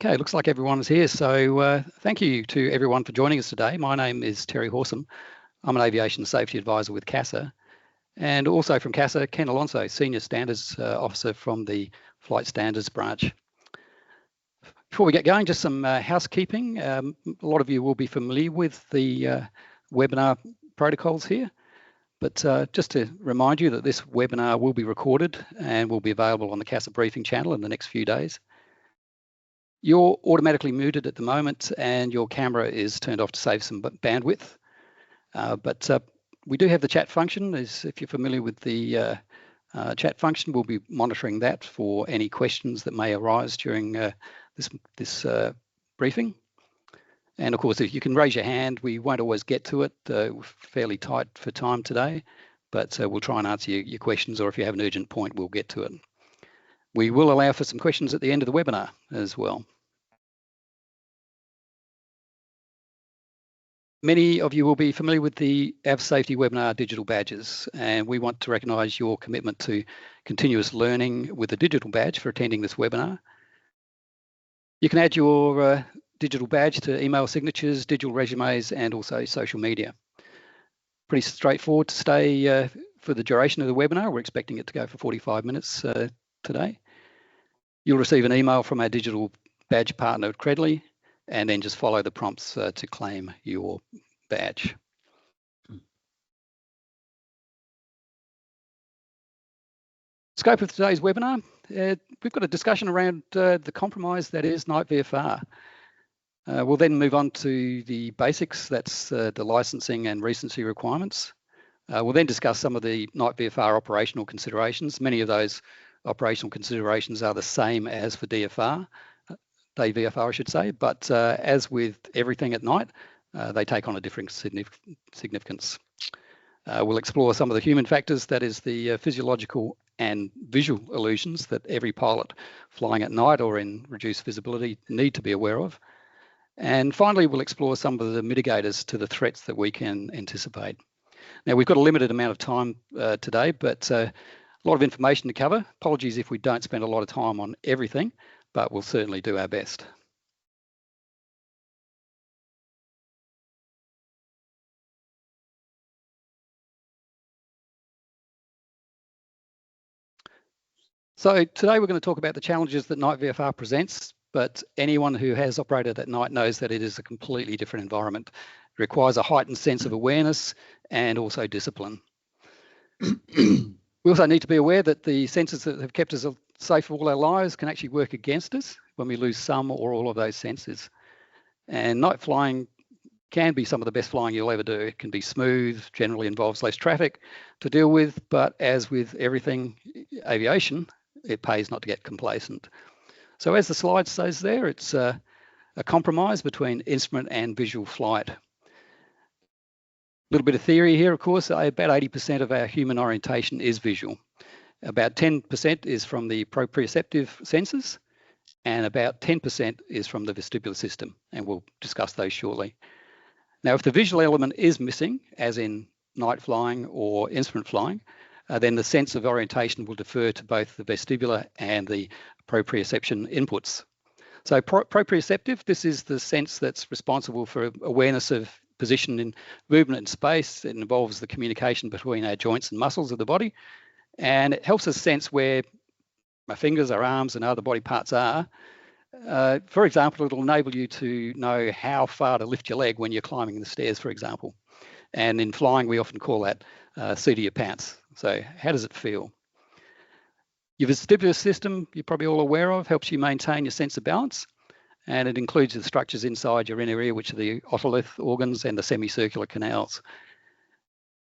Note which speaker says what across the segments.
Speaker 1: Okay, looks like everyone is here. So thank you to everyone for joining us today. My name is Terry Horsam. I'm an aviation safety advisor with CASA. And also from CASA, Ken Alonso, Senior Standards Officer from the Flight Standards Branch. Before we get going, just some housekeeping. A lot of you will be familiar with the webinar protocols here. But just to remind you that this webinar will be recorded and will be available on the CASA briefing channel in the next few days. You're automatically muted at the moment and your camera is turned off to save some bandwidth. But we do have the chat function. If you're familiar with the chat function, we'll be monitoring that for any questions that may arise during this briefing. And of course, if you can raise your hand, we won't always get to it. We're fairly tight for time today, but we'll try and answer your questions, or if you have an urgent point, we'll get to it. We will allow for some questions at the end of the webinar as well. Many of you will be familiar with the AvSafety webinar digital badges, and we want to recognise your commitment to continuous learning with the digital badge for attending this webinar. You can add your digital badge to email signatures, digital resumes, and also social media. Pretty straightforward to stay for the duration of the webinar. We're expecting it to go for 45 minutes today. You'll receive an email from our digital badge partner at Credly, and then just follow the prompts to claim your badge. Scope of today's webinar, we've got a discussion around the compromise that is night-VFR. We'll then move on to the basics, that's the licensing and recency requirements. We'll then discuss some of the night-VFR operational considerations. Many of those operational considerations are the same as for DFR. Day VFR, I should say, but as with everything at night, they take on a different significance. We'll explore some of the human factors, that is the physiological and visual illusions that every pilot flying at night or in reduced visibility need to be aware of. And finally, we'll explore some of the mitigators to the threats that we can anticipate. Now, we've got a limited amount of time today, but a lot of information to cover. Apologies if we don't spend a lot of time on everything, but we'll certainly do our best. So today we're going to talk about the challenges that night VFR presents, but anyone who has operated at night knows that it is a completely different environment. It requires a heightened sense of awareness and also discipline. We also need to be aware that the senses that have kept us safe all our lives can actually work against us when we lose some or all of those senses. And night flying can be some of the best flying you'll ever do. It can be smooth, generally involves less traffic to deal with, but as with everything aviation, it pays not to get complacent. So as the slide says there, it's a compromise between instrument and visual flight. A little bit of theory here, of course. About 80% of our human orientation is visual. About 10% is from the proprioceptive senses, and about 10% is from the vestibular system, and we'll discuss those shortly. Now, if the visual element is missing, as in night flying or instrument flying, then the sense of orientation will defer to both the vestibular and the proprioception inputs. So proprioceptive, this is the sense that's responsible for awareness of position in movement in space. It involves the communication between our joints and muscles of the body, and it helps us sense where our fingers, our arms, and other body parts are. For example, it'll enable you to know how far to lift your leg when you're climbing the stairs, for example. And in flying, we often call that seat of your pants. So how does it feel? Your vestibular system, you're probably all aware of, helps you maintain your sense of balance. And it includes the structures inside your inner ear, which are the otolith organs and the semicircular canals.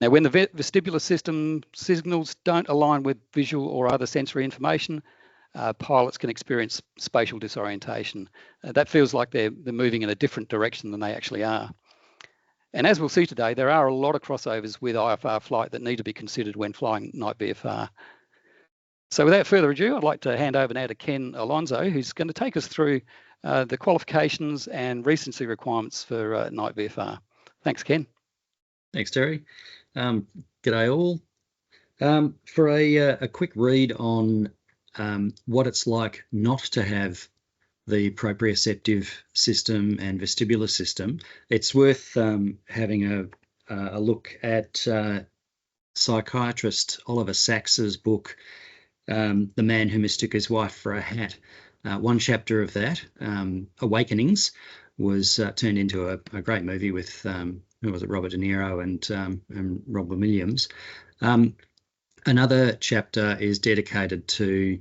Speaker 1: Now, when the vestibular system signals don't align with visual or other sensory information, pilots can experience spatial disorientation. That feels like they're moving in a different direction than they actually are. And as we'll see today, there are a lot of crossovers with IFR flight that need to be considered when flying night VFR. So without further ado, I'd like to hand over now to Ken Alonso, who's going to take us through the qualifications and recency requirements for night VFR. Thanks, Ken.
Speaker 2: Thanks, Terry. G'day all. For a quick read on what it's like not to have the proprioceptive system and vestibular system, it's worth having a look at psychiatrist Oliver Sacks's book, The Man Who Mistook His Wife for a Hat. One chapter of that, Awakenings, was turned into a great movie with, who was it, Robert De Niro and Robin Williams. Another chapter is dedicated to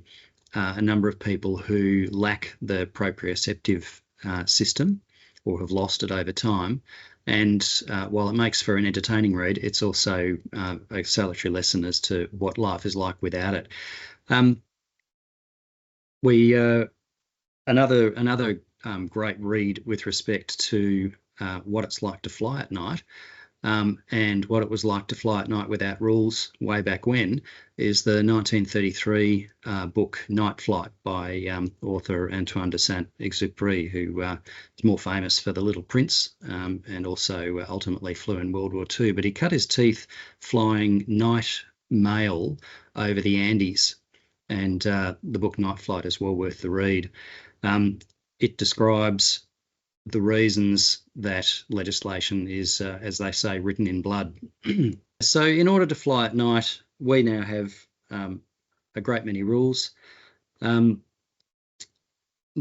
Speaker 2: a number of people who lack the proprioceptive system or have lost it over time. And while it makes for an entertaining read, it's also a salutary lesson as to what life is like without it. Another great read with respect to what it's like to fly at night, and what it was like to fly at night without rules way back when, is the 1933 book Night Flight by author Antoine de Saint-Exupéry, who is more famous for The Little Prince, and also ultimately flew in World War II. But he cut his teeth flying night mail over the Andes, and the book Night Flight is well worth the read. It describes the reasons that legislation is, as they say, written in blood. So in order to fly at night, we now have a great many rules that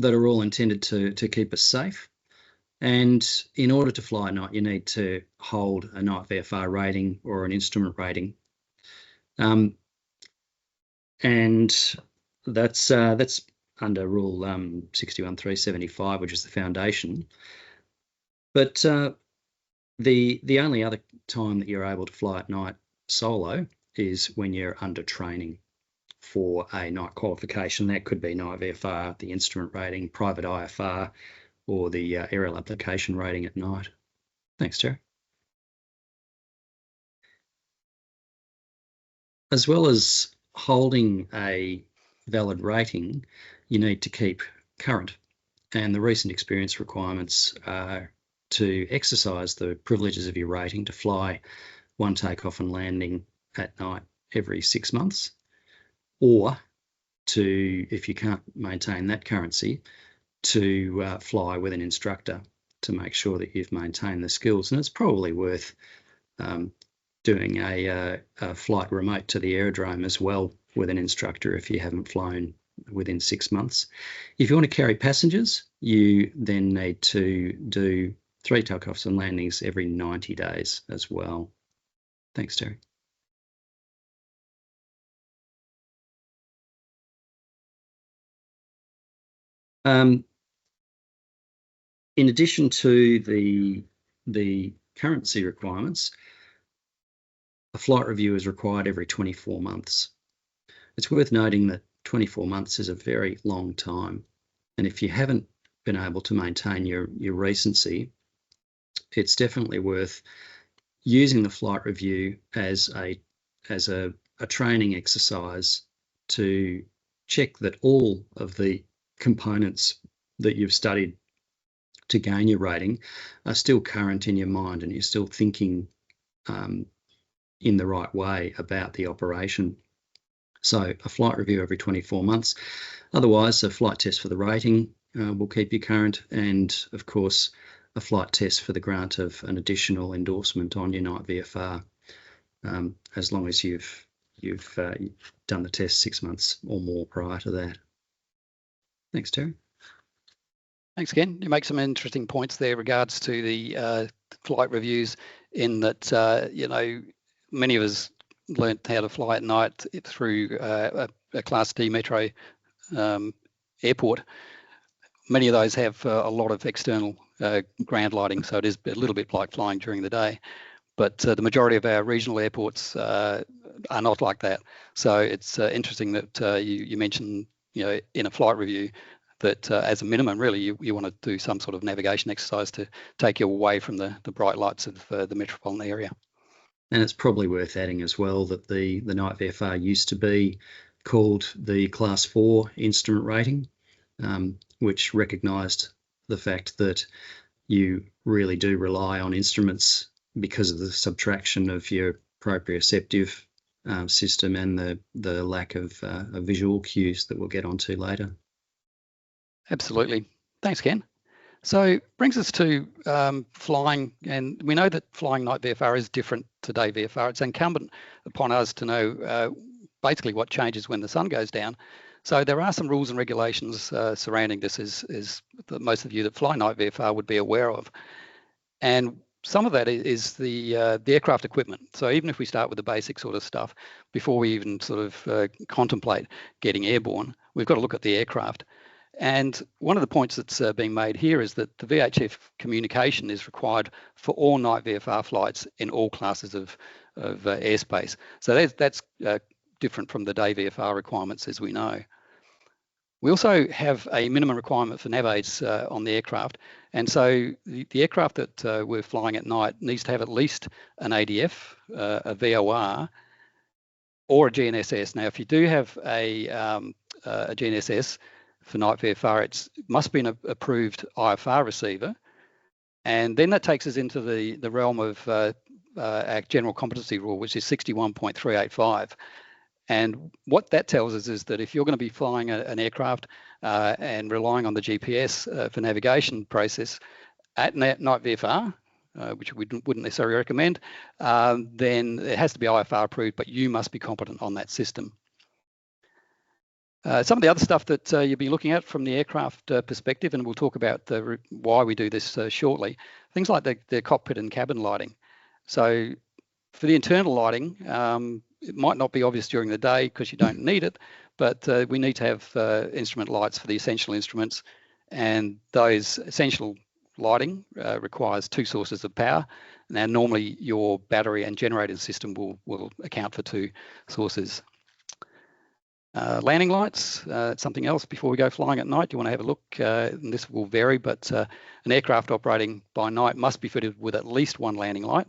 Speaker 2: are all intended to keep us safe. And in order to fly at night, you need to hold a night VFR rating or an instrument rating. And that's under Rule 61.375, which is the foundation. But the only other time that you're able to fly at night solo is when you're under training for a night qualification. That could be night VFR, the instrument rating, private IFR, or the aerial application rating at night. Thanks, Terry. As well as holding a valid rating, you need to keep current, and the recent experience requirements are to exercise the privileges of your rating to fly one takeoff and landing at night every 6 months, or to, if you can't maintain that currency, to fly with an instructor to make sure that you've maintained the skills. And it's probably worth doing a flight remote to the aerodrome as well with an instructor if you haven't flown within 6 months. If you want to carry passengers, you then need to do 3 takeoffs and landings every 90 days as well. Thanks, Terry. In addition to the currency requirements, a flight review is required every 24 months. It's worth noting that 24 months is a very long time, and if you haven't been able to maintain your recency, it's definitely worth using the flight review as a training exercise to check that all of the components that you've studied to gain your rating are still current in your mind, and you're still thinking in the right way about the operation. So a flight review every 24 months. Otherwise, a flight test for the rating will keep you current, and of course a flight test for the grant of an additional endorsement on your night VFR, as long as you've done the test 6 months or more prior to that. Thanks, Terry.
Speaker 1: Thanks, Ken. You make some interesting points there regards to the flight reviews, in that many of us learnt how to fly at night through a Class D metro airport. Many of those have a lot of external ground lighting, so it is a little bit like flying during the day. But the majority of our regional airports are not like that. So it's interesting that you mentioned, in a flight review, that as a minimum, really, you want to do some sort of navigation exercise to take you away from the bright lights of the metropolitan area.
Speaker 2: And it's probably worth adding as well that the night VFR used to be called the Class 4 instrument rating, which recognised the fact that you really do rely on instruments because of the subtraction of your proprioceptive system and the lack of visual cues that we'll get onto later.
Speaker 1: Absolutely. Thanks, Ken. So brings us to flying, and we know that flying night VFR is different to day VFR. It's incumbent upon us to know basically what changes when the sun goes down. So there are some rules and regulations surrounding this, as most of you that fly night VFR would be aware of. And some of that is the aircraft equipment. So even if we start with the basic sort of stuff, before we even sort of contemplate getting airborne, we've got to look at the aircraft. And one of the points that's being made here is that the VHF communication is required for all night VFR flights in all classes of airspace. So that's different from the day VFR requirements, as we know. We also have a minimum requirement for nav aids on the aircraft. And so the aircraft that we're flying at night needs to have at least an ADF, a VOR, or a GNSS. Now, if you do have a GNSS for night VFR, it must be an approved IFR receiver. And then that takes us into the realm of our general competency rule, which is 61.385. And what that tells us is that if you're going to be flying an aircraft and relying on the GPS for navigation process at night VFR, which we wouldn't necessarily recommend, then it has to be IFR approved, but you must be competent on that system. Some of the other stuff that you'll be looking at from the aircraft perspective, and we'll talk about why we do this shortly, things like the cockpit and cabin lighting. So for the internal lighting, it might not be obvious during the day because you don't need it, but we need to have instrument lights for the essential instruments, and those essential lighting requires two sources of power. Now, normally your battery and generator system will account for two sources. Landing lights, something else before we go flying at night. You want to have a look, and this will vary, but an aircraft operating by night must be fitted with at least one landing light.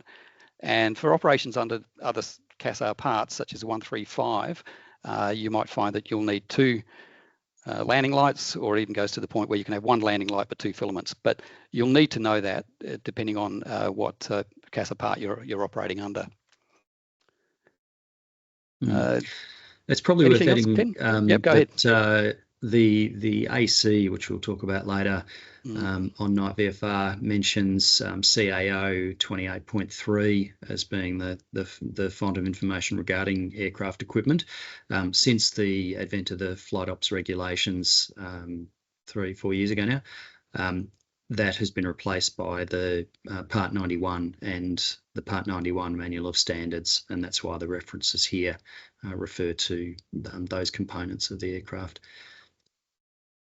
Speaker 1: And for operations under other CASA parts, such as 135, you might find that you'll need two landing lights, or it even goes to the point where you can have one landing light but two filaments. But you'll need to know that depending on what CASA part you're operating under.
Speaker 2: It's probably worth adding
Speaker 1: yep, go ahead.
Speaker 2: The AC, which we'll talk about later, on night VFR mentions CAO 28.3 as being the font of information regarding aircraft equipment. Since the advent of the flight ops regulations 3-4 years ago now, that has been replaced by the Part 91 and the Part 91 Manual of Standards, and that's why the references here refer to those components of the aircraft.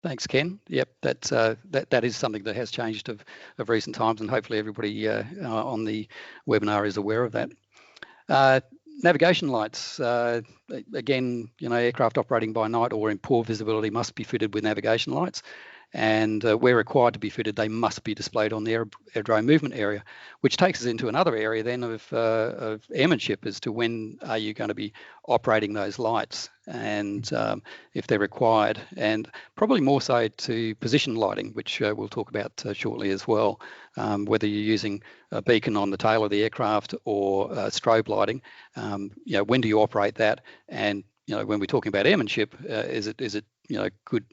Speaker 1: Thanks, Ken. Yep, that is something that has changed of recent times, and hopefully everybody on the webinar is aware of that. Navigation lights, again, aircraft operating by night or in poor visibility must be fitted with navigation lights. And where required to be fitted, they must be displayed on the airdrome movement area, which takes us into another area then of airmanship as to when are you going to be operating those lights, and if they're required, and probably more so to position lighting, which we'll talk about shortly as well, whether you're using a beacon on the tail of the aircraft or strobe lighting. When do you operate that? And when we're talking about airmanship, is it good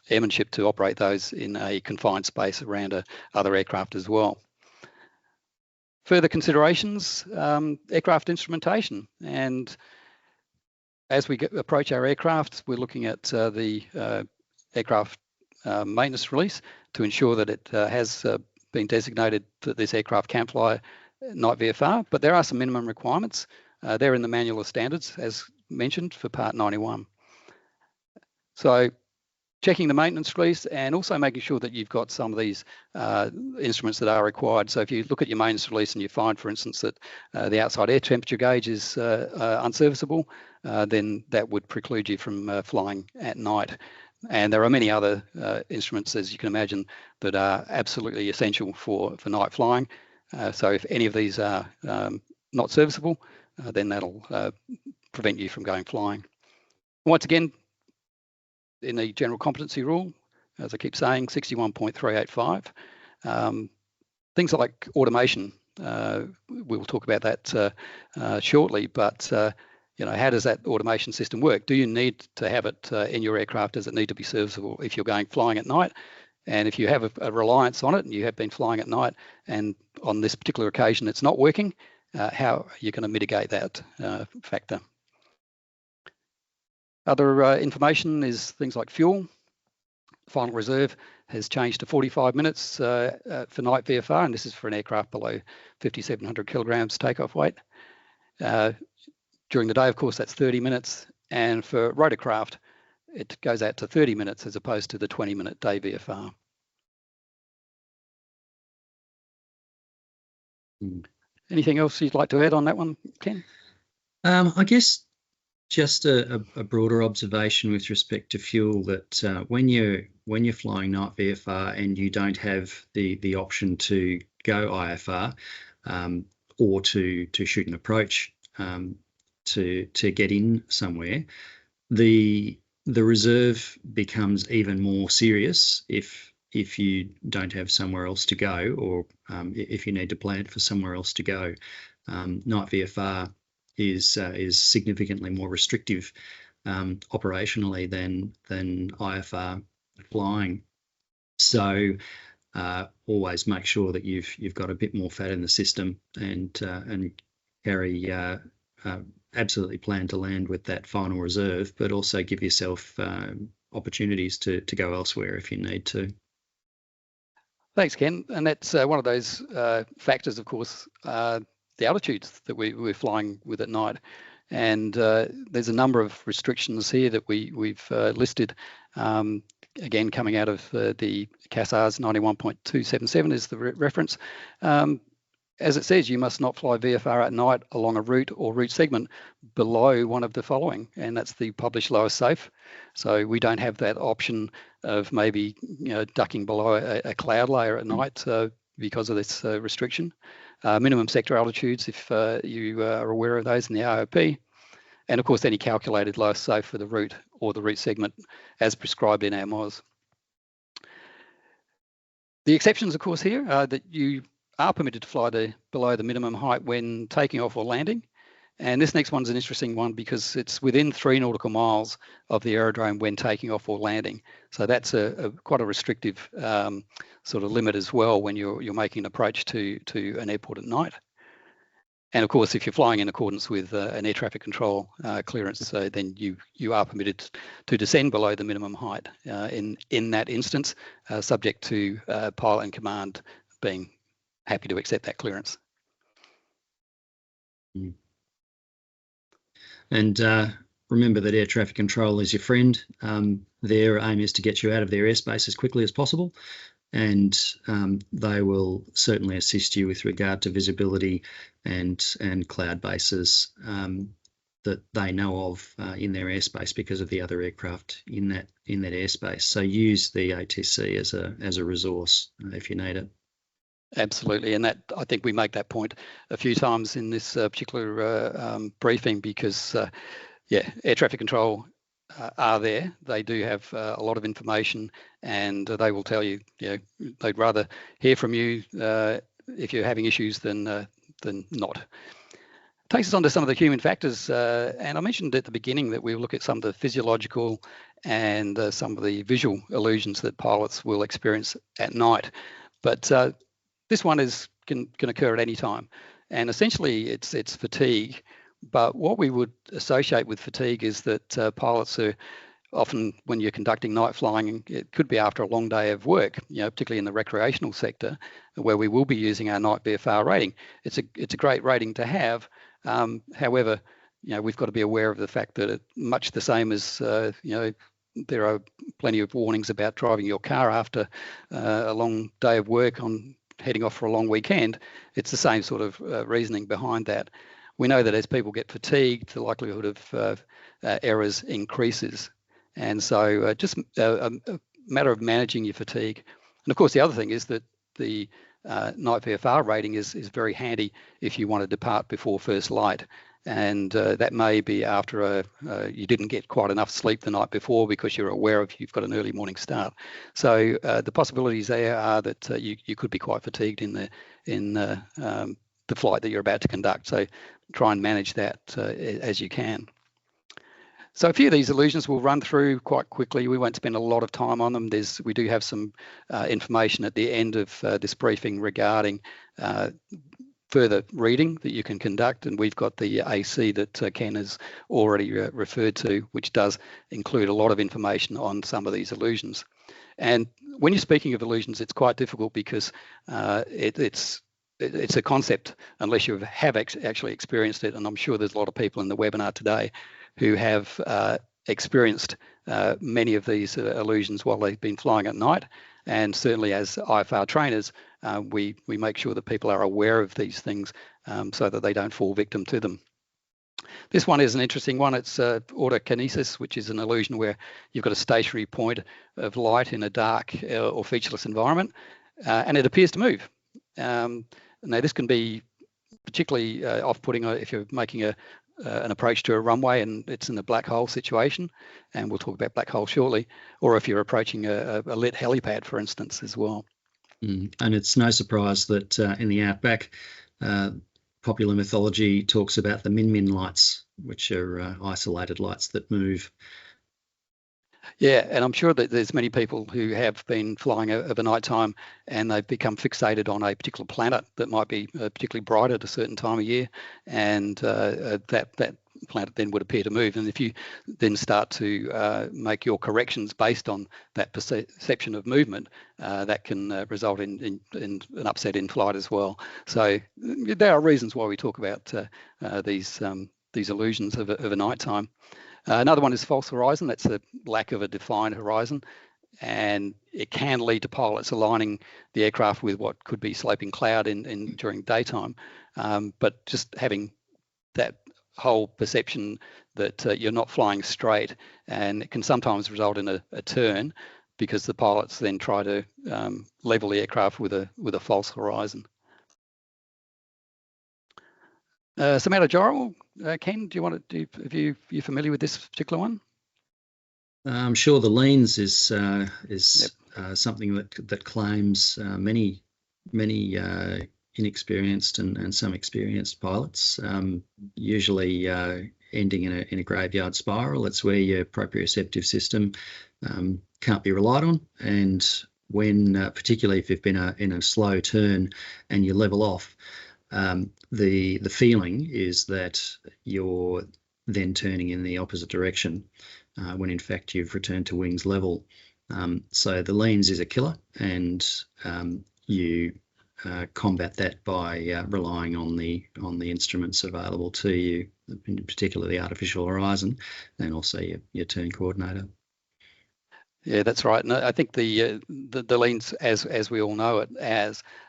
Speaker 1: airmanship to operate those in a confined space around other aircraft as well? Further considerations, aircraft instrumentation. And as we approach our aircraft, we're looking at the aircraft maintenance release to ensure that it has been designated that this aircraft can fly night VFR, but there are some minimum requirements. They're in the Manual of Standards, as mentioned, for Part 91. So checking the maintenance release and also making sure that you've got some of these instruments that are required. So if you look at your maintenance release and you find, for instance, that the outside air temperature gauge is unserviceable, then that would preclude you from flying at night. And there are many other instruments, as you can imagine, that are absolutely essential for night flying. So if any of these are not serviceable, then that'll prevent you from going flying. Once again, in the general competency rule, as I keep saying, 61.385. Things like automation, we'll talk about that shortly, but how does that automation system work? Do you need to have it in your aircraft? Does it need to be serviceable if you're going flying at night? And if you have a reliance on it and you have been flying at night and on this particular occasion it's not working, how are you going to mitigate that factor? Other information is things like fuel. Final reserve has changed to 45 minutes for night VFR, and this is for an aircraft below 5,700 kilograms takeoff weight. During the day, of course, that's 30 minutes, and for rotorcraft, it goes out to 30 minutes as opposed to the 20-minute day VFR. Anything else you'd like to add on that one, Ken?
Speaker 2: I guess just a broader observation with respect to fuel, that when you're flying night VFR and you don't have the option to go IFR or to shoot an approach to get in somewhere, the reserve becomes even more serious if you don't have somewhere else to go, or if you need to plan for somewhere else to go. Night VFR is significantly more restrictive operationally than IFR flying. So always make sure that you've got a bit more fat in the system, and carry absolutely plan to land with that final reserve, but also give yourself opportunities to go elsewhere if you need to.
Speaker 1: Thanks, Ken. And that's one of those factors, of course, the altitudes that we're flying with at night. And there's a number of restrictions here that we've listed. Again, coming out of the CASA's 91.277 is the reference. As it says, you must not fly VFR at night along a route or route segment below one of the following, and that's the published lowest safe. So we don't have that option of maybe ducking below a cloud layer at night because of this restriction. Minimum sector altitudes, if you are aware of those in the ROP, and of course any calculated lowest safe for the route or the route segment as prescribed in our MOS. The exceptions, of course, here are that you are permitted to fly below the minimum height when taking off or landing. And this next one's an interesting one because it's within 3 nautical miles of the aerodrome when taking off or landing. So that's quite a restrictive sort of limit as well when you're making an approach to an airport at night. And of course, if you're flying in accordance with an air traffic control clearance, then you are permitted to descend below the minimum height in that instance, subject to pilot and command being happy to accept that clearance.
Speaker 2: And remember that air traffic control is your friend. Their aim is to get you out of their airspace as quickly as possible, and they will certainly assist you with regard to visibility and cloud bases that they know of in their airspace because of the other aircraft in that airspace. So use the ATC as a resource if you need it.
Speaker 1: Absolutely, and that I think we make that point a few times in this particular briefing because, air traffic control are there. They do have a lot of information, and they will tell you, they'd rather hear from you if you're having issues than not. Takes us on to some of the human factors, and I mentioned at the beginning that we'll look at some of the physiological and some of the visual illusions that pilots will experience at night, but this one can occur at any time, and essentially it's fatigue. But what we would associate with fatigue is that pilots are often, when you're conducting night flying, it could be after a long day of work, particularly in the recreational sector, where we will be using our night VFR rating. It's a great rating to have. However, we've got to be aware of the fact that much the same as there are plenty of warnings about driving your car after a long day of work on heading off for a long weekend. It's the same sort of reasoning behind that. We know that as people get fatigued, the likelihood of errors increases. And so just a matter of managing your fatigue. And of course, the other thing is that the night VFR rating is very handy if you want to depart before first light. And that may be after you didn't get quite enough sleep the night before because you're aware of you've got an early morning start. So the possibilities there are that you could be quite fatigued in the flight that you're about to conduct. So try and manage that as you can. So a few of these illusions we'll run through quite quickly. We won't spend a lot of time on them. We do have some information at the end of this briefing regarding further reading that you can conduct, and we've got the AC that Ken has already referred to, which does include a lot of information on some of these illusions. And when you're speaking of illusions, it's quite difficult because it's a concept unless you have actually experienced it, and I'm sure there's a lot of people in the webinar today who have experienced many of these illusions while they've been flying at night. And certainly as IFR trainers, we make sure that people are aware of these things so that they don't fall victim to them. This one is an interesting one. It's autokinesis, which is an illusion where you've got a stationary point of light in a dark or featureless environment, and it appears to move. Now, this can be particularly off-putting if you're making an approach to a runway and it's in a black hole situation, and we'll talk about black hole shortly, or if you're approaching a lit helipad, for instance, as well.
Speaker 2: And it's no surprise that in the outback, popular mythology talks about the min-min lights, which are isolated lights that move.
Speaker 1: Yeah, and I'm sure that there's many people who have been flying over night time and they've become fixated on a particular planet that might be particularly bright at a certain time of year, and that planet then would appear to move. And if you then start to make your corrections based on that perception of movement, that can result in an upset in flight as well. So there are reasons why we talk about these illusions of a night time. Another one is false horizon. That's the lack of a defined horizon, and it can lead to pilots aligning the aircraft with what could be sloping cloud during daytime. But just having that whole perception that you're not flying straight, and it can sometimes result in a turn because the pilots then try to level the aircraft with a false horizon. Civilaviation, Ken, do you want to do? Are you familiar with this particular one?
Speaker 2: I'm sure the leans is something that claims many inexperienced and some experienced pilots, usually ending in a graveyard spiral. It's where your proprioceptive system can't be relied on, and when particularly if you've been in a slow turn and you level off, the feeling is that you're then turning in the opposite direction when in fact you've returned to wings level. So the leans is a killer, and you combat that by relying on the instruments available to you, in particular the artificial horizon, and also your turn coordinator.
Speaker 1: Yeah, that's right. And I think the leans, as we all know it,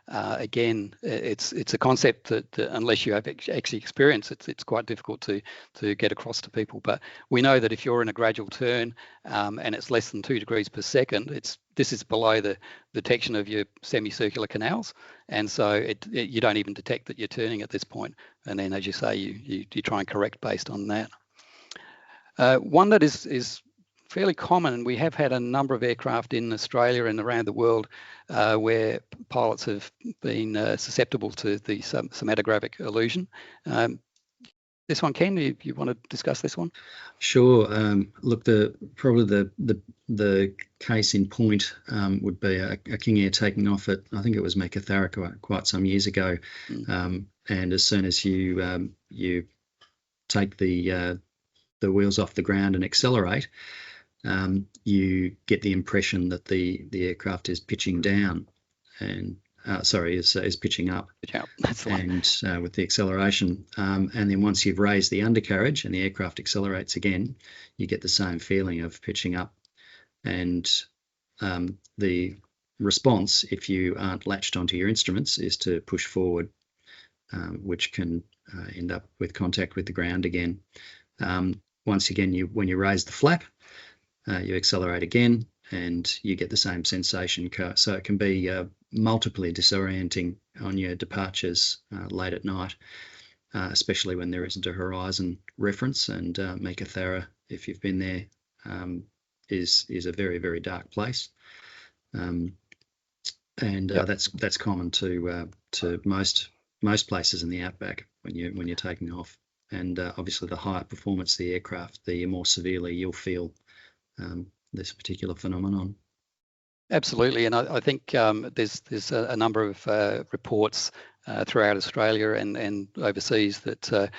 Speaker 1: again, it's a concept that unless you have actually experienced it, it's quite difficult to get across to people. But we know that if you're in a gradual turn and it's less than 2 degrees per second, this is below the detection of your semicircular canals, and so you don't even detect that you're turning at this point. And then, as you say, you try and correct based on that. One that is fairly common, and we have had a number of aircraft in Australia and around the world where pilots have been susceptible to the cinematographic illusion. This one, Ken, you want to discuss this one?
Speaker 2: Sure. Look, probably the case in point would be a King Air taking off at, I think it was Meekatharra quite some years ago, and as soon as you take the wheels off the ground and accelerate, you get the impression that the aircraft is pitching down, and is pitching up.
Speaker 1: That's the one.
Speaker 2: And with the acceleration, and then once you've raised the undercarriage and the aircraft accelerates again, you get the same feeling of pitching up. And the response, if you aren't latched onto your instruments, is to push forward, which can end up with contact with the ground again. Once again, when you raise the flap, you accelerate again, and you get the same sensation. So it can be multiply disorienting on your departures late at night, especially when there isn't a horizon reference. And Meekatharra, if you've been there, is a very, very dark place, and that's common to most places in the outback when you're taking off. And obviously, the higher performance the aircraft, the more severely you'll feel this particular phenomenon.
Speaker 1: Absolutely, and I think there's a number of reports throughout Australia and overseas that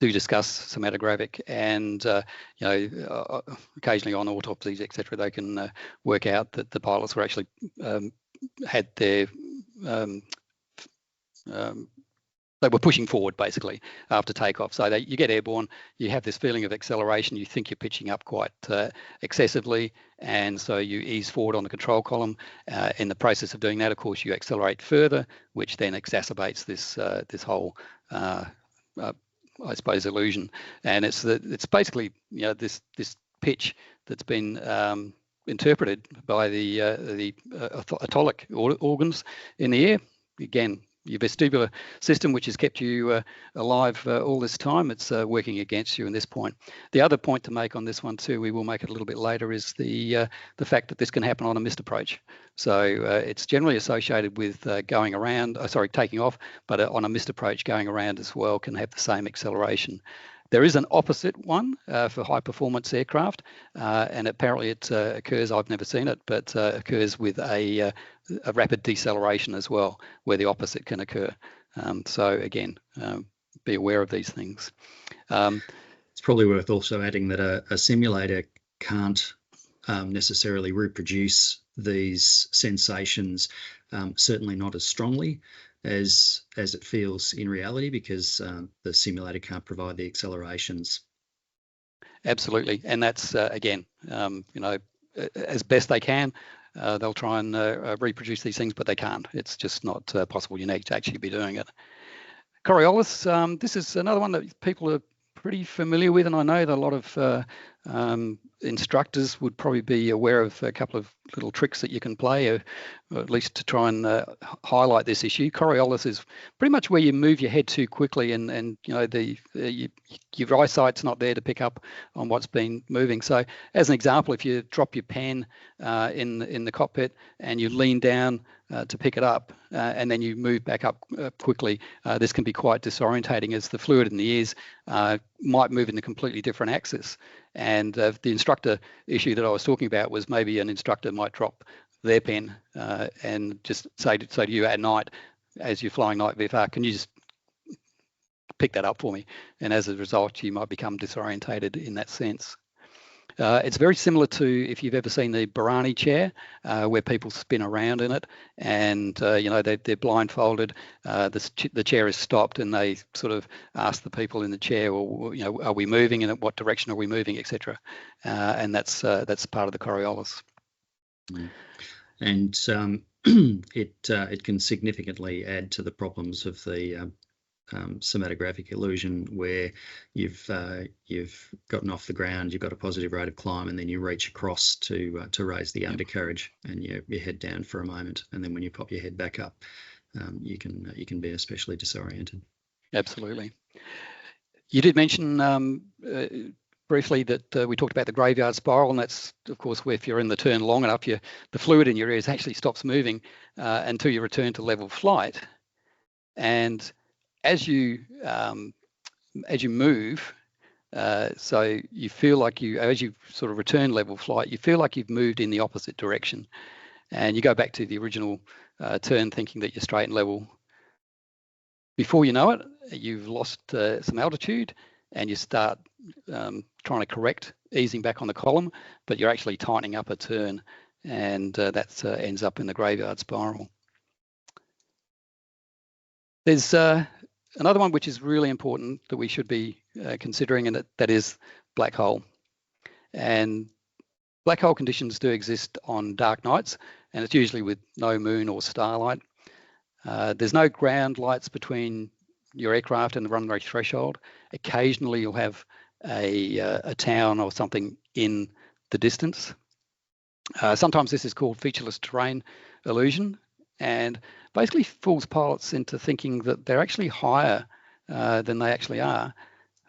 Speaker 1: do discuss somatogravic, and occasionally on autopsies, etc., they can work out that the pilots were actually had their they were pushing forward basically after takeoff. So you get airborne, you have this feeling of acceleration, you think you're pitching up quite excessively, and so you ease forward on the control column. In the process of doing that, of course, you accelerate further, which then exacerbates this whole I suppose illusion. And it's basically this pitch that's been interpreted by the autolic organs in the air. Again, your vestibular system, which has kept you alive all this time, it's working against you in this point. The other point to make on this one too, we will make it a little bit later, is the fact that this can happen on a missed approach. So it's generally associated with taking off, but on a missed approach, going around as well can have the same acceleration. There is an opposite one for high performance aircraft, and apparently it occurs, I've never seen it, but occurs with a rapid deceleration as well, where the opposite can occur. So again, be aware of these things.
Speaker 2: It's probably worth also adding that a simulator can't necessarily reproduce these sensations, certainly not as strongly as it feels in reality, because the simulator can't provide the accelerations.
Speaker 1: Absolutely, and that's again, as best they can, they'll try and reproduce these things, but they can't. It's just not possible. You need to actually be doing it. Coriolis, this is another one that people are pretty familiar with, and I know that a lot of instructors would probably be aware of a couple of little tricks that you can play, or at least to try and highlight this issue. Coriolis is pretty much where you move your head too quickly, and your eyesight's not there to pick up on what's been moving. So, as an example, if you drop your pen in the cockpit and you lean down to pick it up, and then you move back up quickly, this can be quite disorientating, as the fluid in the ears might move in a completely different axis. And the instructor issue that I was talking about was maybe an instructor might drop their pen and just say to you at night, as you're flying night VFR, can you just pick that up for me? And as a result, you might become disorientated in that sense. It's very similar to, if you've ever seen the Barani chair, where people spin around in it, and they're blindfolded. The chair is stopped, and they sort of ask the people in the chair, well, are we moving, and in what direction are we moving, etc. And that's part of the Coriolis.
Speaker 2: And it can significantly add to the problems of the somatographic illusion, where you've gotten off the ground, you've got a positive rate of climb, and then you reach across to raise the undercarriage, and you head down for a moment, and then when you pop your head back up, you can be especially disoriented.
Speaker 1: Absolutely. You did mention briefly that we talked about the graveyard spiral, and that's of course where, if you're in the turn long enough, the fluid in your ears actually stops moving until you return to level flight. And as you move, so you feel like as you sort of return level flight, you feel like you've moved in the opposite direction, and you go back to the original turn thinking that you're straight and level. Before you know it, you've lost some altitude, and you start trying to correct, easing back on the column, but you're actually tightening up a turn, and that ends up in the graveyard spiral. There's another one which is really important that we should be considering, and that is black hole. And black hole conditions do exist on dark nights, and it's usually with no moon or starlight. There's no ground lights between your aircraft and the runway threshold. Occasionally you'll have a town or something in the distance. Sometimes this is called featureless terrain illusion, and basically fools pilots into thinking that they're actually higher than they actually are.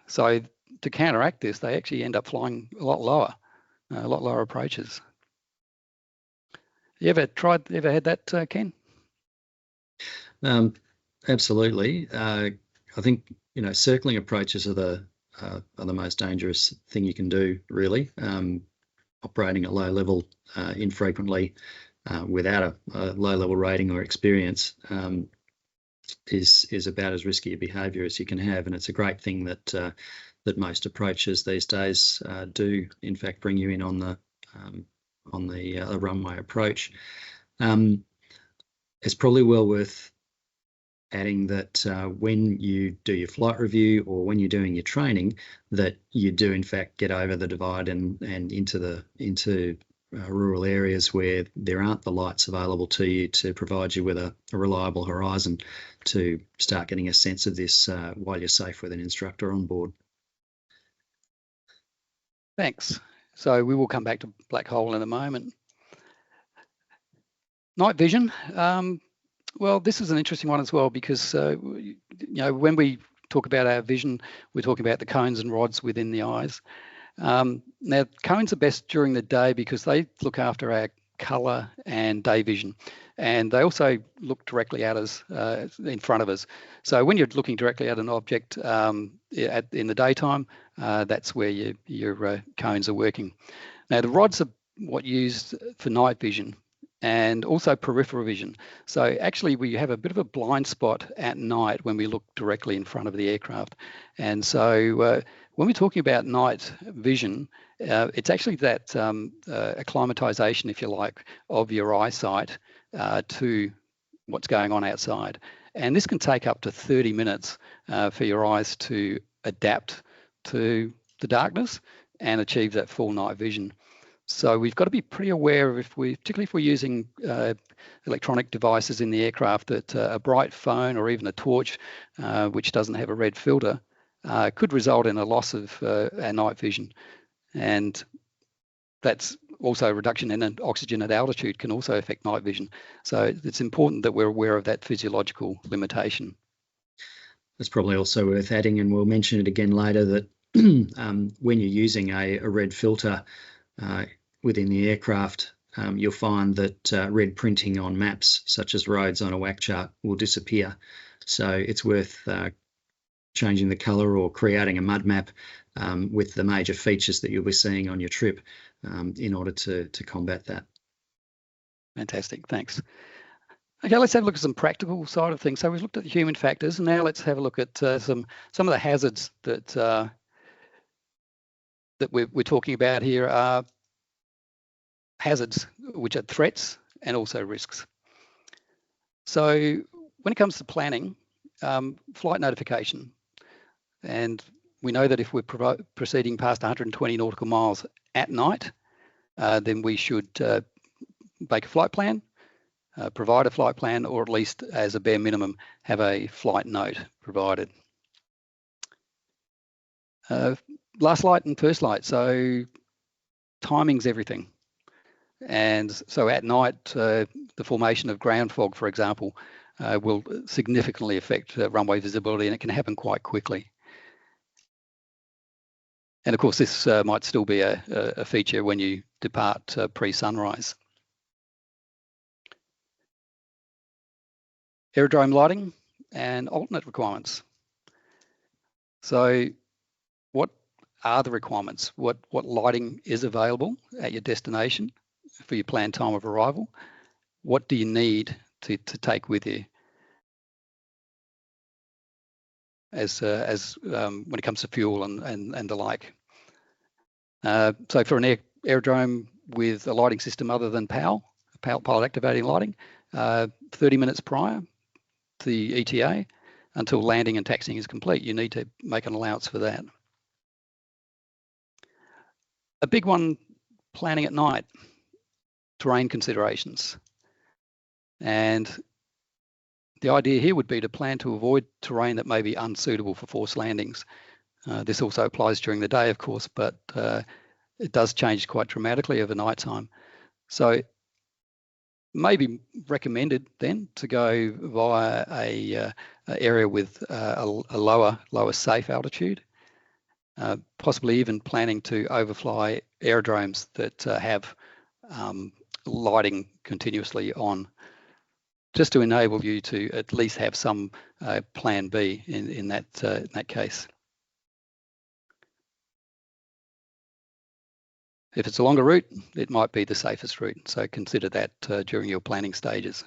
Speaker 1: So to counteract this, they actually end up flying a lot lower approaches. You ever had that, Ken?
Speaker 2: Absolutely. I think circling approaches are the most dangerous thing you can do, really. Operating at low level infrequently without a low level rating or experience is about as risky a behaviour as you can have, and it's a great thing that that most approaches these days do in fact bring you in on the runway approach. It's probably well worth adding that when you do your flight review or when you're doing your training, that you do in fact get over the divide and into rural areas where there aren't the lights available to you to provide you with a reliable horizon to start getting a sense of this while you're safe with an instructor on board.
Speaker 1: Thanks. So we will come back to black hole in a moment. Night vision. Well, this is an interesting one as well, because when we talk about our vision, we're talking about the cones and rods within the eyes. Now, cones are best during the day because they look after our colour and day vision, and they also look directly at us, in front of us. So when you're looking directly at an object in the daytime, that's where your cones are working. Now, the rods are what used for night vision and also peripheral vision. So actually we have a bit of a blind spot at night when we look directly in front of the aircraft. And so when we're talking about night vision, it's actually that acclimatization, if you like, of your eyesight to what's going on outside. And this can take up to 30 minutes for your eyes to adapt to the darkness and achieve that full night vision. So we've got to be pretty aware of, particularly if we're using electronic devices in the aircraft, that a bright phone or even a torch, which doesn't have a red filter, could result in a loss of our night vision. And that's also a reduction in oxygen at altitude can also affect night vision. So it's important that we're aware of that physiological limitation.
Speaker 2: It's probably also worth adding, and we'll mention it again later, that when you're using a red filter within the aircraft, you'll find that red printing on maps, such as roads on a WAC chart, will disappear. So it's worth changing the colour or creating a mud map with the major features that you'll be seeing on your trip in order to combat that.
Speaker 1: Fantastic, thanks. Okay, let's have a look at some practical side of things. So we've looked at the human factors, and now let's have a look at some of the hazards that that we're talking about here. Are hazards which are threats and also risks. So when it comes to planning, flight notification, and we know that if we're proceeding past 120 nautical miles at night, then we should make a flight plan, provide a flight plan, or at least as a bare minimum have a flight note provided. Last light and first light, so timing's everything. And so at night, the formation of ground fog, for example, will significantly affect runway visibility, and it can happen quite quickly. And of course, this might still be a feature when you depart pre-sunrise. Aerodrome lighting and alternate requirements. So what are the requirements? What lighting is available at your destination for your planned time of arrival? What do you need to take with you as when it comes to fuel and the like? So for an aerodrome with a lighting system other than PAL, pilot activating lighting, 30 minutes prior to the ETA until landing and taxiing is complete, you need to make an allowance for that. A big one, planning at night, terrain considerations. And the idea here would be to plan to avoid terrain that may be unsuitable for forced landings. This also applies during the day, of course, but it does change quite dramatically over night time. So maybe recommended then to go via a area with a lower safe altitude, possibly even planning to overfly aerodromes that have lighting continuously on. just to enable you to at least have some plan B in that case. If it's a longer route, it might be the safest route, so consider that during your planning stages.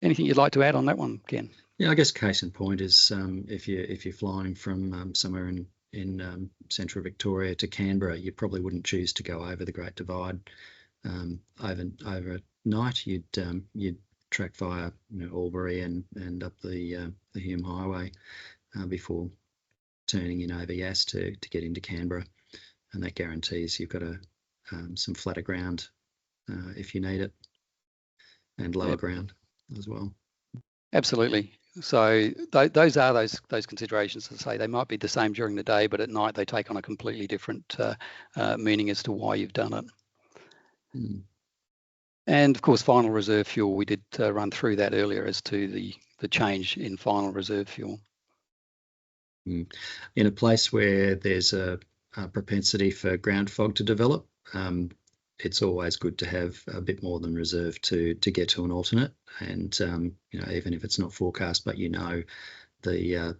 Speaker 1: Anything you'd like to add on that one, Ken?
Speaker 2: Yeah, I guess case in point is if you're flying from somewhere in central Victoria to Canberra, you probably wouldn't choose to go over the Great Divide overnight. You'd track via Albury and up the Hume Highway before turning in Aviation to get into Canberra, and that guarantees you've got some flatter ground if you need it, and lower ground as well.
Speaker 1: Absolutely. So those are those considerations. To say they might be the same during the day, but at night they take on a completely different meaning as to why you've done it.
Speaker 2: Mm.
Speaker 1: And of course, final reserve fuel, we did run through that earlier as to the change in final reserve fuel.
Speaker 2: In a place where there's a propensity for ground fog to develop, it's always good to have a bit more than reserve to get to an alternate. And even if it's not forecast, but the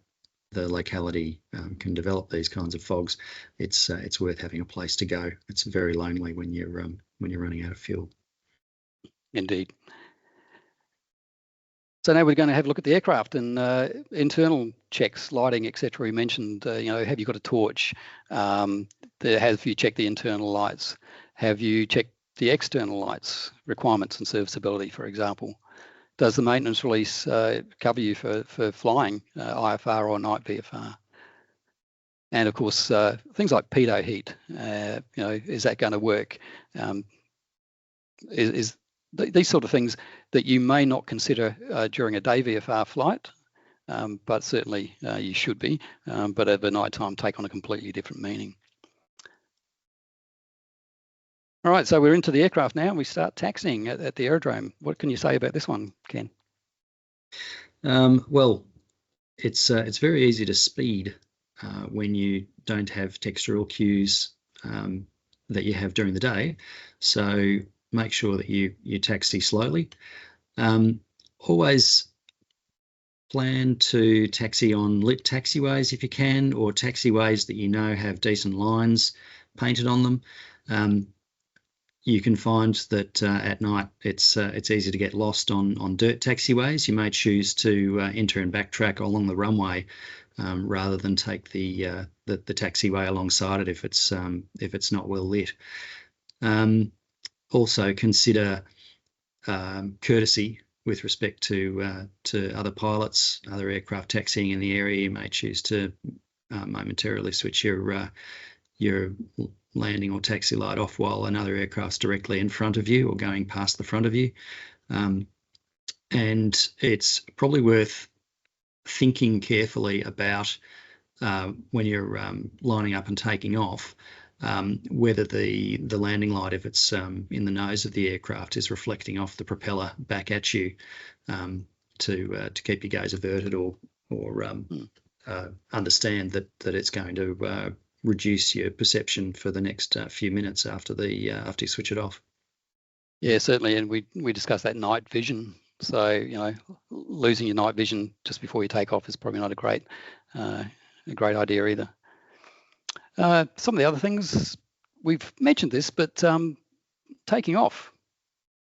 Speaker 2: locality can develop these kinds of fogs, it's worth having a place to go. It's very lonely when you're running out of fuel.
Speaker 1: Indeed. So now we're going to have a look at the aircraft and internal checks, lighting, etc. We mentioned, have you got a torch? Have you checked the internal lights? Have you checked the external lights, requirements and serviceability, for example? Does the maintenance release cover you for flying IFR or night VFR? And of course, things like pitot heat, is that going to work? These sort of things that you may not consider during a day VFR flight, but certainly you should be, but over nighttime take on a completely different meaning. All right, so we're into the aircraft now and we start taxiing at the aerodrome. What can you say about this one, Ken?
Speaker 2: Well, it's very easy to speed when you don't have textural cues that you have during the day. So make sure that you taxi slowly. Always plan to taxi on lit taxiways if you can, or taxiways that have decent lines painted on them. You can find that at night it's easy to get lost on dirt taxiways. You may choose to enter and backtrack along the runway rather than take the taxiway alongside it if it's not well lit. Also consider courtesy with respect to other pilots, other aircraft taxiing in the area. You may choose to momentarily switch your landing or taxi light off while another aircraft's directly in front of you or going past the front of you. And it's probably worth thinking carefully about when you're lining up and taking off, whether the landing light, if it's in the nose of the aircraft, is reflecting off the propeller back at you to keep your gaze averted or understand that it's going to reduce your perception for the next few minutes after you switch it off.
Speaker 1: Yeah, certainly, and we discussed that night vision. So losing your night vision just before you take off is probably not a great idea either. Some of the other things we've mentioned this, but taking off.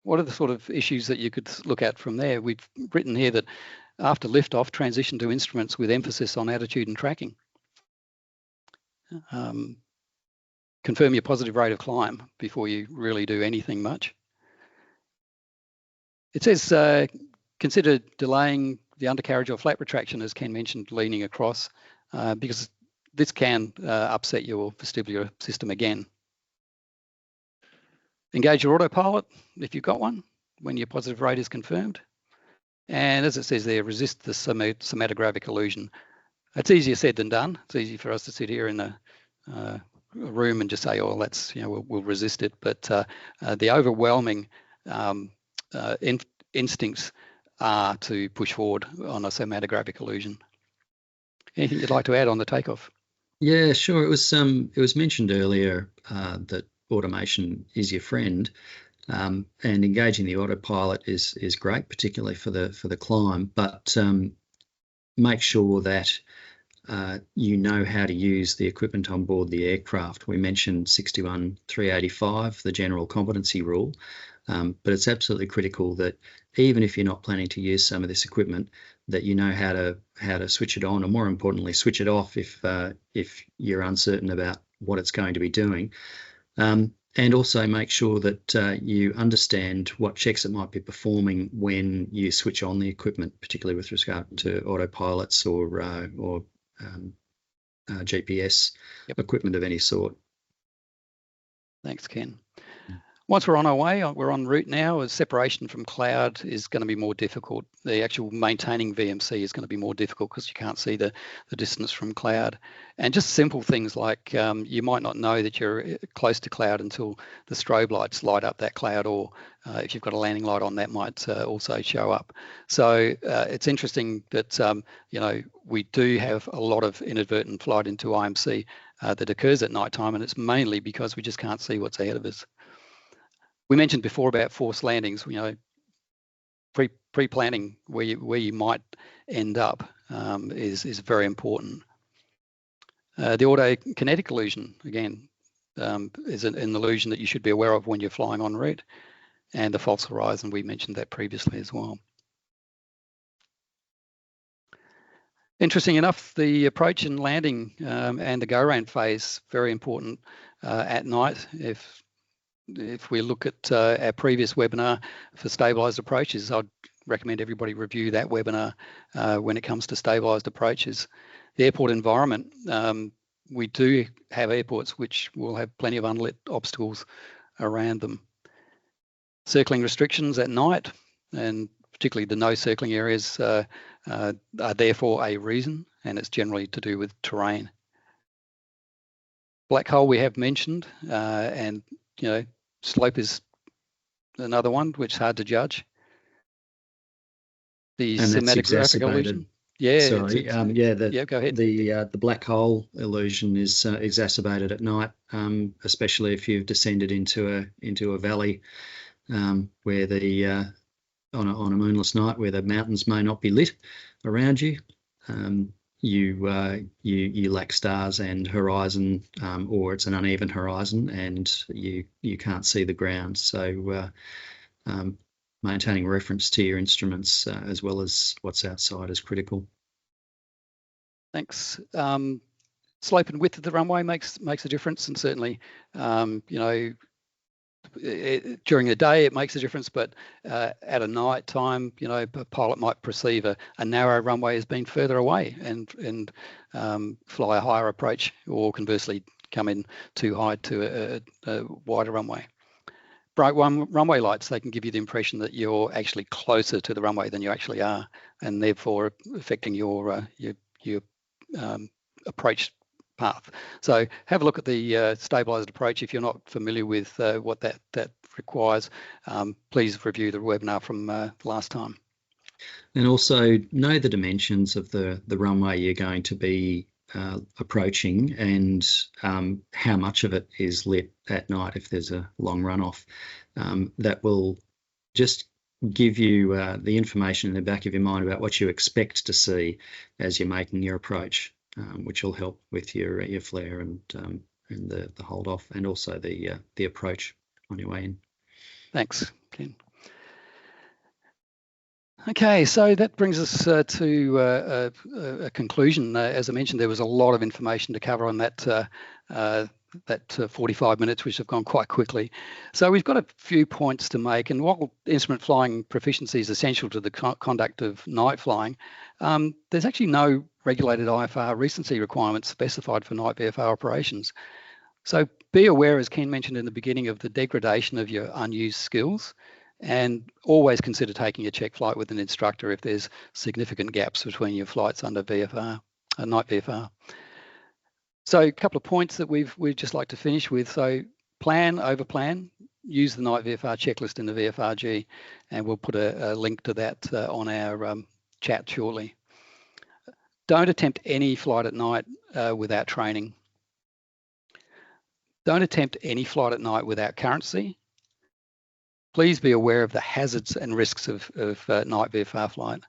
Speaker 1: What are the sort of issues that you could look at from there? We've written here that after liftoff, transition to instruments with emphasis on attitude and tracking. Confirm your positive rate of climb before you really do anything much. It says consider delaying the undercarriage or flat retraction, as Ken mentioned, leaning across, because this can upset your vestibular system again. Engage your autopilot if you've got one when your positive rate is confirmed. And as it says there, resist the somatogravic illusion. It's easier said than done. It's easy for us to sit here in the room and just say, oh, that's, we'll resist it. But the overwhelming instincts are to push forward on a somatogravic illusion. Anything you'd like to add on the takeoff?
Speaker 2: Yeah, sure. It was mentioned earlier that automation is your friend. And engaging the autopilot is great, particularly for the climb, but make sure that you know how to use the equipment on board the aircraft. We mentioned 61-385, the general competency rule, but it's absolutely critical that even if you're not planning to use some of this equipment, that you know how to switch it on, or more importantly, switch it off if you're uncertain about what it's going to be doing. And also make sure that you understand what checks it might be performing when you switch on the equipment, particularly with regard to autopilots or GPS equipment of any sort.
Speaker 1: Thanks, Ken. Once we're on our way, we're en route now, as separation from cloud is going to be more difficult. The actual maintaining VMC is going to be more difficult because you can't see the distance from cloud. And just simple things like you might not know that you're close to cloud until the strobe lights light up that cloud, or if you've got a landing light on, that might also show up. So it's interesting that you know, we do have a lot of inadvertent flight into IMC that occurs at night time, and it's mainly because we just can't see what's ahead of us. We mentioned before about forced landings. You know, pre-planning where you might end up is very important. The autokinetic illusion, again, is an illusion that you should be aware of when you're flying en route, and the false horizon, we mentioned that previously as well. Interesting enough, the approach and landing and the go-around phase, very important at night. If we look at our previous webinar for stabilised approaches, I'd recommend everybody review that webinar when it comes to stabilised approaches. The airport environment, we do have airports which will have plenty of unlit obstacles around them. Circling restrictions at night, and particularly the no circling areas are there for a reason, and it's generally to do with terrain. Black hole we have mentioned, and you know, slope is another one which is hard to judge. The cinematographic illusion. Yeah.
Speaker 2: Sorry.
Speaker 1: Yeah, go ahead.
Speaker 2: The black hole illusion is exacerbated at night, especially if you've descended into a valley where on a moonless night where the mountains may not be lit around you. You lack stars and horizon, or it's an uneven horizon, and you can't see the ground. So maintaining reference to your instruments as well as what's outside is critical.
Speaker 1: Thanks. Slope and width of the runway makes a difference, and certainly, you know, during the day it makes a difference, but at a night time, you know, a pilot might perceive a narrow runway as being further away and fly a higher approach, or conversely come in too high to a wider runway. Bright runway lights, they can give you the impression that you're actually closer to the runway than you actually are, and therefore affecting your approach path. So have a look at the stabilized approach. If you're not familiar with what that requires, please review the webinar from last time.
Speaker 2: And also know the dimensions of the runway you're going to be approaching, and how much of it is lit at night if there's a long runoff. That will just give you the information in the back of your mind about what you expect to see as you're making your approach, which will help with your flare and the hold off, and also the approach on your way in.
Speaker 1: Thanks, Ken. Okay, so that brings us to a conclusion. As I mentioned, there was a lot of information to cover on that 45 minutes, which have gone quite quickly. So we've got a few points to make, and while instrument flying proficiency is essential to the conduct of night flying, there's actually no regulated IFR recency requirements specified for night VFR operations. So be aware, as Ken mentioned in the beginning, of the degradation of your unused skills, and always consider taking a check flight with an instructor if there's significant gaps between your flights under VFR, night VFR. So a couple of points that we'd just like to finish with. So plan over plan, use the night VFR checklist in the VFRG, and we'll put a link to that on our chat shortly. Don't attempt any flight at night without training. Don't attempt any flight at night without currency. please be aware of the hazards and risks of night VFR flight.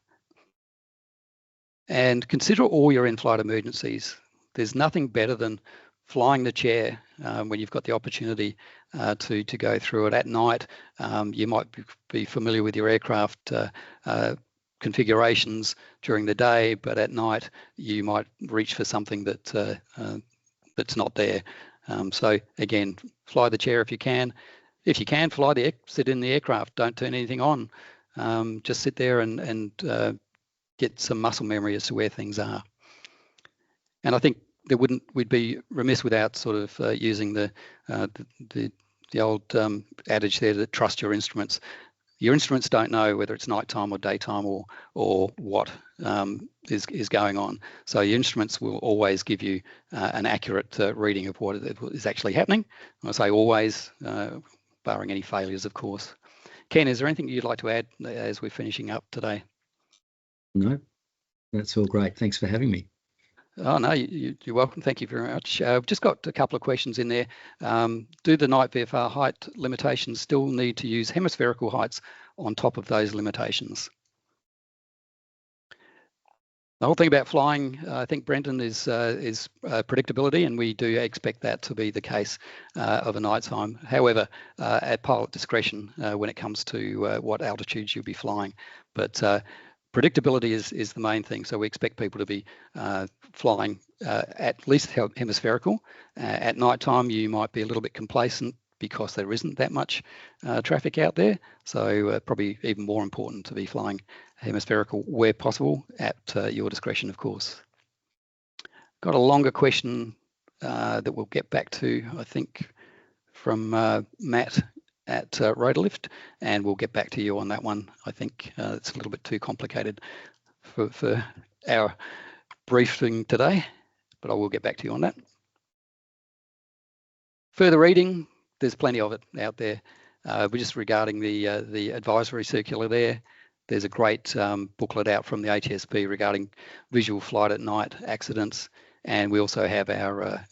Speaker 1: And consider all your in-flight emergencies. There's nothing better than flying the chair when you've got the opportunity to go through it at night. You might be familiar with your aircraft configurations during the day, but at night you might reach for something that that's not there. So again, fly the chair if you can. If you can, sit in the aircraft. Don't turn anything on. Just sit there and get some muscle memory as to where things are. And I think we'd be remiss without sort of using the old adage there that trust your instruments. Your instruments don't know whether it's nighttime or daytime or what is going on. So your instruments will always give you an accurate reading of what is actually happening. I say always, barring any failures, of course. Ken, is there anything you'd like to add as we're finishing up today?
Speaker 2: No, that's all great. Thanks for having me.
Speaker 1: Oh, no, you're welcome. Thank you very much. I've just got a couple of questions in there. Do the night VFR height limitations still need to use hemispherical heights on top of those limitations? The whole thing about flying, I think, Brendan, is predictability, and we do expect that to be the case of a nighttime. However, at pilot discretion when it comes to what altitudes you'll be flying. But predictability is the main thing. So we expect people to be flying at least hemispherical. At nighttime, you might be a little bit complacent because there isn't that much traffic out there. So probably even more important to be flying hemispherical where possible at your discretion, of course. Got a longer question that we'll get back to, I think, from Matt at Rotorlift, and we'll get back to you on that one. I think it's a little bit too complicated for our briefing today, but I will get back to you on that. Further reading, there's plenty of it out there. Just regarding the advisory circular there, there's a great booklet out from the ATSB regarding visual flight at night accidents, and we also have our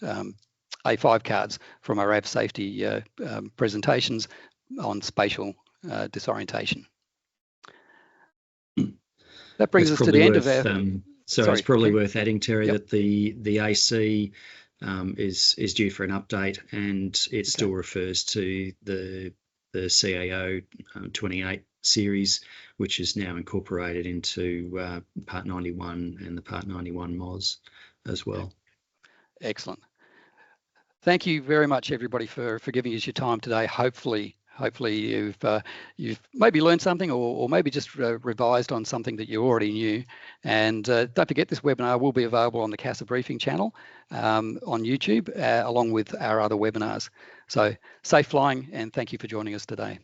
Speaker 1: A5 cards from our AvSafety presentations on spatial disorientation. That brings us to the end of our...
Speaker 2: sorry, it's probably worth adding, Terry, that the AC is due for an update, and it still refers to the CAO 28 series, which is now incorporated into Part 91 and the Part 91 MOS as well.
Speaker 1: Excellent. Thank you very much, everybody, for giving us your time today. Hopefully you've maybe learned something or maybe just revised on something that you already knew. And don't forget, this webinar will be available on the CASA briefing channel on YouTube, along with our other webinars. So safe flying, and thank you for joining us today.